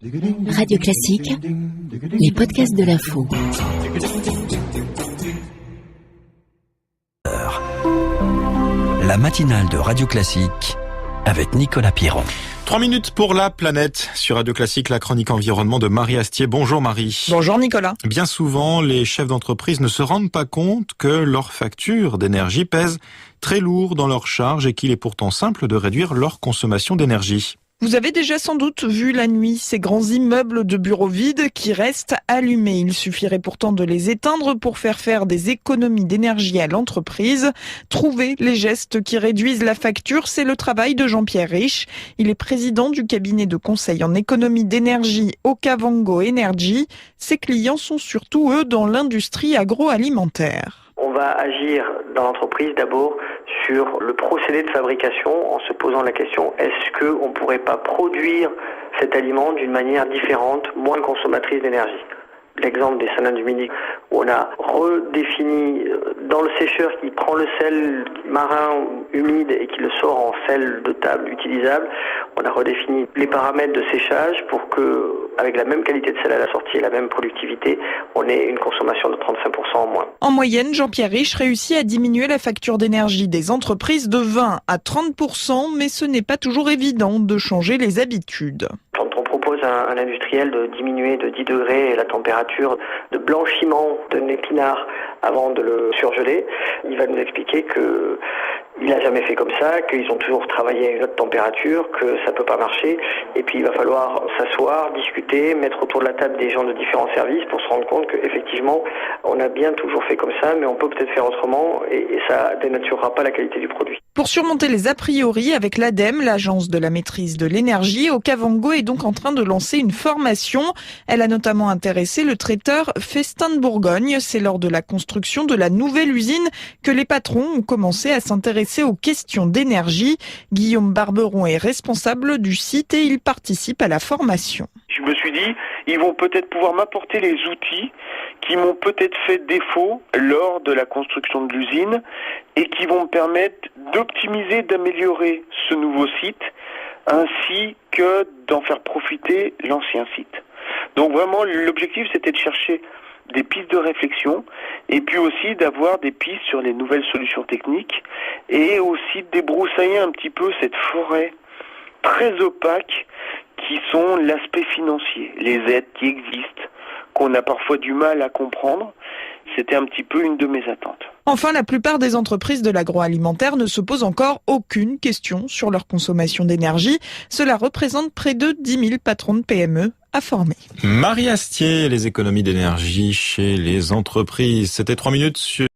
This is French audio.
Radio Classique, les podcasts de l'info. La matinale de Radio Classique avec Nicolas Pierron. 3 minutes pour la planète. Sur Radio Classique, la chronique environnement de Marie Astier. Bonjour Marie. Bonjour Nicolas. Bien souvent, les chefs d'entreprise ne se rendent pas compte que leur facture d'énergie pèse très lourd dans leur charge et qu'il est pourtant simple de réduire leur consommation d'énergie. Vous avez déjà sans doute vu la nuit ces grands immeubles de bureaux vides qui restent allumés. Il suffirait pourtant de les éteindre pour faire des économies d'énergie à l'entreprise. Trouver les gestes qui réduisent la facture, c'est le travail de Jean-Pierre Riche. Il est président du cabinet de conseil en économie d'énergie Okavango Energy. Ses clients sont surtout, eux, dans l'industrie agroalimentaire. On va agir dans l'entreprise d'abord sur le procédé de fabrication en se posant la question, est-ce qu'on ne pourrait pas produire cet aliment d'une manière différente, moins consommatrice d'énergie ? L'exemple des salades du Midi, où on a redéfini dans le sécheur qui prend le sel marin humide et qui le sort en sel de table utilisable, on a redéfini les paramètres de séchage pour que, avec la même qualité de sel à la sortie et la même productivité, on ait une consommation de 35% en moins. En moyenne, Jean-Pierre Riche réussit à diminuer la facture d'énergie des entreprises de 20 à 30%, mais ce n'est pas toujours évident de changer les habitudes. À un industriel de diminuer de 10 degrés la température de blanchiment d'un épinard avant de le surgeler, il va nous expliquer que il n'a jamais fait comme ça, qu'ils ont toujours travaillé à une autre température, que ça peut pas marcher, et puis il va falloir s'asseoir, discuter, mettre autour de la table des gens de différents services pour se rendre compte qu'effectivement, on a bien toujours fait comme ça, mais on peut peut-être faire autrement, et ça dénaturera pas la qualité du produit. Pour surmonter les a priori avec l'ADEME, l'Agence de la maîtrise de l'énergie, Okavango est donc en train de lancer une formation. Elle a notamment intéressé le traiteur Festin de Bourgogne. C'est lors de la construction de la nouvelle usine que les patrons ont commencé à s'intéresser aux questions d'énergie. Guillaume Barberon est responsable du site et il participe à la formation. Je me suis dit, ils vont peut-être pouvoir m'apporter les outils qui m'ont peut-être fait défaut lors de la construction de l'usine et qui vont me permettre d'optimiser, d'améliorer ce nouveau site ainsi que d'en faire profiter l'ancien site. Donc vraiment, l'objectif, c'était de chercher des pistes de réflexion et puis aussi d'avoir des pistes sur les nouvelles solutions techniques et aussi de débroussailler un petit peu cette forêt très opaque qui sont l'aspect financier, les aides qui existent, qu'on a parfois du mal à comprendre. C'était un petit peu une de mes attentes. Enfin, la plupart des entreprises de l'agroalimentaire ne se posent encore aucune question sur leur consommation d'énergie. Cela représente près de 10 000 patrons de PME à former. Marie Astier, les économies d'énergie chez les entreprises. C'était 3 minutes sur